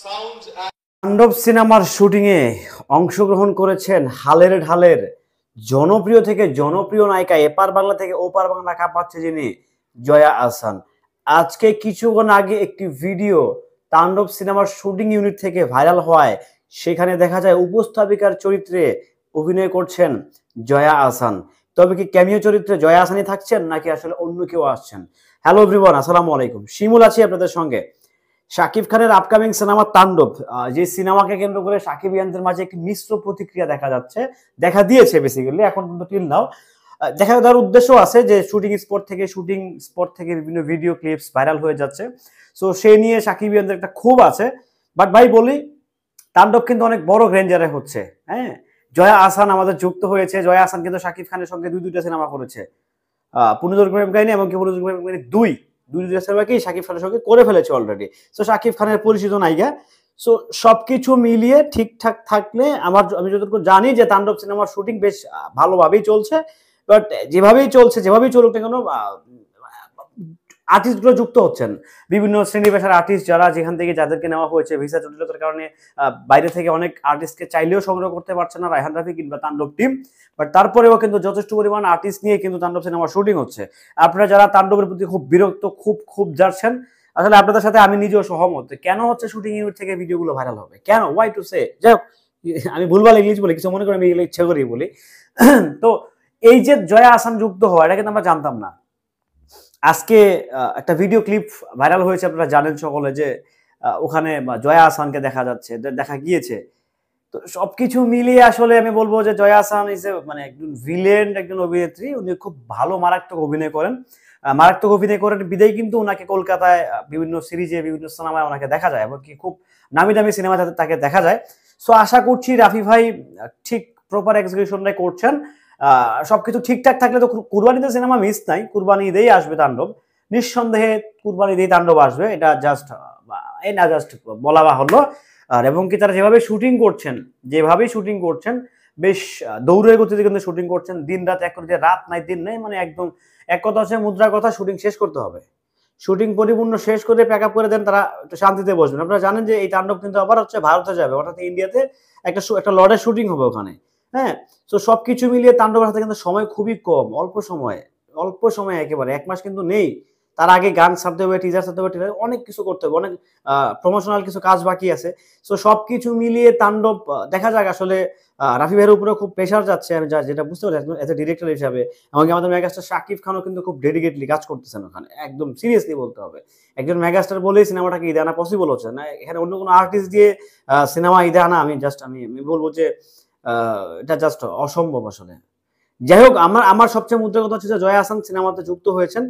তাণ্ডব সিনেমার শুটিং এ অংশগ্রহণ করেছেন হালের ঢালের জনপ্রিয় থেকে জনপ্রিয় নায়িকা, এপার বাংলা থেকে ওপার বাংলা কাঁপাচ্ছে যিনি, জয়া আহসান। আজকে কিছুক্ষণ আগে একটি ভিডিও তাণ্ডব সিনেমার শুটিং ইউনিট থেকে ভাইরাল হওয়ায় সেখানে দেখা যায় উপস্থাপিকার চরিত্রে অভিনয় করছেন জয়া আহসান। তবে কি ক্যামিও চরিত্রে জয়া আহসানই থাকছেন নাকি আসলে অন্য কেউ আসছেন? হ্যালো এভরিওয়ান, আসসালামু আলাইকুম। শিমুল আছি আপনাদের সঙ্গে। শাকিব খানের আপকামিং সিনেমা তাণ্ডব, যে সিনেমাকে কেন্দ্র করে শাকিবিয়ানদের মাঝে একটি মিশ্র প্রতিক্রিয়া দেখা দিয়েছে বেসিক্যালি এখন পর্যন্ত টিল নাও। দেখা দেওয়ার উদ্দেশ্য আছে যে শুটিং স্পট থেকে বিভিন্ন ভিডিও ক্লিপস ভাইরাল হয়ে যাচ্ছে, সো সেই নিয়ে শাকিবিয়ানদের একটা ক্ষোভ আছে। বাট ভাই বলি, তাণ্ডব কিন্তু অনেক বড় রেঞ্জারে হচ্ছে। হ্যাঁ, জয়া আহসান আমাদের যুক্ত হয়েছে। জয়া আহসান কিন্তু শাকিব খানের সঙ্গে দুইটা সিনেমা করেছে, পুনর্জন্ম প্রেম কাহিনী এবং পুনর্জন্ম প্রেম কাহিনী দুইটা সিনেমাকেই শাকিব খানের সঙ্গে করে ফেলেছে অলরেডি। সো শাকিব খানের পরিচিত নায়িকা। সো সবকিছু মিলিয়ে ঠিকঠাক থাকলে আমি যতটুকু জানি যে তাণ্ডব সিনেমার শুটিং বেশ ভালোভাবেই চলছে। বাট যেভাবেই চলুক না কেন, আর্টিস্টগুলো যুক্ত হচ্ছেন, বিভিন্ন শ্রেণী পেশার আর্টিস্ট যারা যেখান থেকে যাদেরকে নেওয়া হয়েছে ভিসা জটিলতার কারণে বাইরে থেকে অনেক আর্টিস্টকে চাইলেও সংগ্রহ করতে পারছে না রায়হান রাফি কিংবা তাণ্ডব টিম। বাট তারপরেও কিন্তু যথেষ্ট পরিমাণ আর্টিস্ট নিয়ে কিন্তু তাণ্ডব সিনেমার শুটিং হচ্ছে। আপনারা যারা তাণ্ডবের প্রতি খুব বিরক্ত, খুব যাচ্ছেন, আসলে আপনাদের সাথে আমি নিজেও সহমত। কেন হচ্ছে শুটিং ইউনিট থেকে ভিডিওগুলো ভাইরাল হবে, কেন, ওয়াই টু সে? যাই হোক, আমি ভুলভাল ইংলিশ বলি, কিছু মনে করি আমি এগুলো ইচ্ছে করেই বলি। তো এই যে জয়া আহসান যুক্ত হওয়া, এটা কিন্তু আমরা জানতাম না। আজকে একটা ভিডিও ক্লিপ ভাইরাল হয়েছে, আপনারা জানেন সকলে, যে ওখানে জয়া আহসানকে দেখা গিয়েছে। তো সবকিছু মিলিয়ে আসলে আমি বলবো যে জয়া আহসান ইজ মানে একজন ভিলেন, একজন অভিনেত্রী। উনি খুব ভালো মারাত্মক অভিনয় করেন বিদায় কিন্তু ওনাকে কলকাতায় বিভিন্ন সিরিজে, বিভিন্ন সিনেমায় ওনাকে দেখা যায়, এমনকি খুব নামি দামি সিনেমা তাকে দেখা যায়। সো আশা করছি রাফি ভাই ঠিক প্রপার এক্সিকিউশনটাই করছেন। সবকিছু ঠিকঠাক থাকলে তো কুরবানিতে সিনেমা মিস নাই, কুরবানি ঈদেই আসবে তাণ্ডব, নিঃসন্দেহে কুরবানি ঈদেই তাণ্ডব আসবে, এটা জাস্ট বলা বাহুল্য। আর এবং কি তারা যেভাবেই শুটিং করছেন বেশ দৌড়ের গতিতে কিন্তু শুটিং করছেন, দিন রাত এক করে, রাত নাই দিন নাই, মানে একদম এক কথা হচ্ছে মুদ্রার কথা, শুটিং শেষ করতে হবে। শুটিং পরিপূর্ণ শেষ করে প্যাক আপ করে দেন, তারা একটু শান্তিতে বসবেন। আপনারা জানেন যে এই তাণ্ডব কিন্তু আবার হচ্ছে ভারতে যাবে, অর্থাৎ ইন্ডিয়াতে একটা লর্ডের শুটিং হবে ওখানে। হ্যাঁ, তো সবকিছু মিলিয়ে তাণ্ডবের হাতে কিন্তু সময় খুবই কম, অল্প সময় একেবারে 1 মাস কিন্তু নেই। তার আগে গান ছাড়তে হবে, টিজার ছাড়তে হবে, অনেক কিছু করতে হবে, অনেক প্রমোশনাল কিছু কাজ বাকি আছে। সো সবকিছু মিলিয়ে তাণ্ডব দেখা যাক। আসলে রাফি ভাইয়ের উপরে খুব প্রেশার যাচ্ছে, আমি যেটা বুঝতে পারি এজ এ ডিরেক্টর হিসাবে। এমনকি আমাদের মেগাস্টার শাকিব খানও কিন্তু খুব ডেডিকেটলি কাজ করতেছেন ওখানে, একদম সিরিয়াসলি বলতে হবে। একজন মেগাস্টার বলেই সিনেমাটাকে ঈদে আনা পসিবল হচ্ছে না। এখানে অন্য কোনো আর্টিস্ট দিয়ে সিনেমা ঈদে আনা, আমি বলবো যে এটা জাস্ট অসম্ভব আসলে। যাই হোক, আমার সবচেয়ে মুদ্রা কথা হচ্ছে যে জয়া আহসান সিনেমাতে যুক্ত হয়েছেন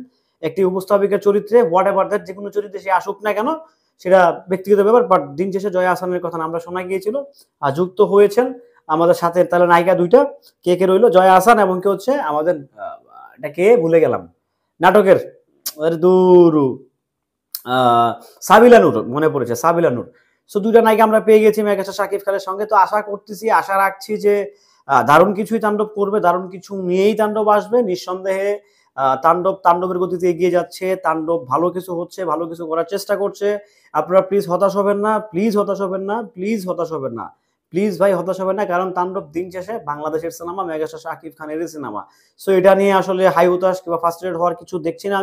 একটি উপস্থাপিকার চরিত্রে। হোয়াট এভার দ্যাট, যে কোনো চরিত্রে সে আসুক না কেন সেটা ব্যক্তিগত ব্যাপার, বাট দিন শেষে জয়া আহসানের কথা আমরা শোনা গিয়েছিল, আর যুক্ত হয়েছেন আমাদের সাথে। তাহলে নায়িকা দুইটা কে রইলো? জয়া আহসান এবং কে হচ্ছে আমাদের এটা কে ভুলে গেলাম, নাটকের দুরু সাবিলা নূর, মনে পড়েছে, সাবিলা নূর। সো দুইটা নায়িকা আমরা পেয়ে গেছি মেগাস্টার শাকিব খানের সঙ্গে। তো আশা রাখছি যে দারুণ কিছুই তাণ্ডব করবে, দারুণ কিছু নিয়েই তাণ্ডব আসবে নিঃসন্দেহে। তাণ্ডবের গতিতে এগিয়ে যাচ্ছে, তাণ্ডব ভালো কিছু হচ্ছে, ভালো কিছু করার চেষ্টা করছে। আপনারা প্লিজ হতাশ হবেন না, প্লিজ ভাই হতাশ হবেন না, কারণ তাণ্ডব দিন শেষে বাংলাদেশের সিনেমা, মেগাস্টার শাকিব খানেরই সিনেমা। সো এটা নিয়ে আসলে হাই হতাশ কিংবা ফার্স্ট্রেটেড হওয়ার কিছু দেখছি না,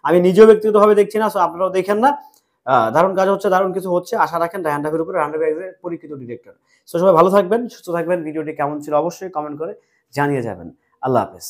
আমি নিজেও ব্যক্তিগতভাবে দেখছি না। সো আপনারাও দেখেন না, দারুণ কাজ হচ্ছে, দারুণ কিছু হচ্ছে, আশা রাখেন রায়হান রাফির উপরে। রায়হান রাফি পরীক্ষিত ডিরেক্টর। সো সবাই ভালো থাকবেন, সুস্থ থাকবেন। ভিডিওটি কেমন ছিল অবশ্যই কমেন্ট করে জানিয়ে যাবেন। আল্লাহ হাফেজ।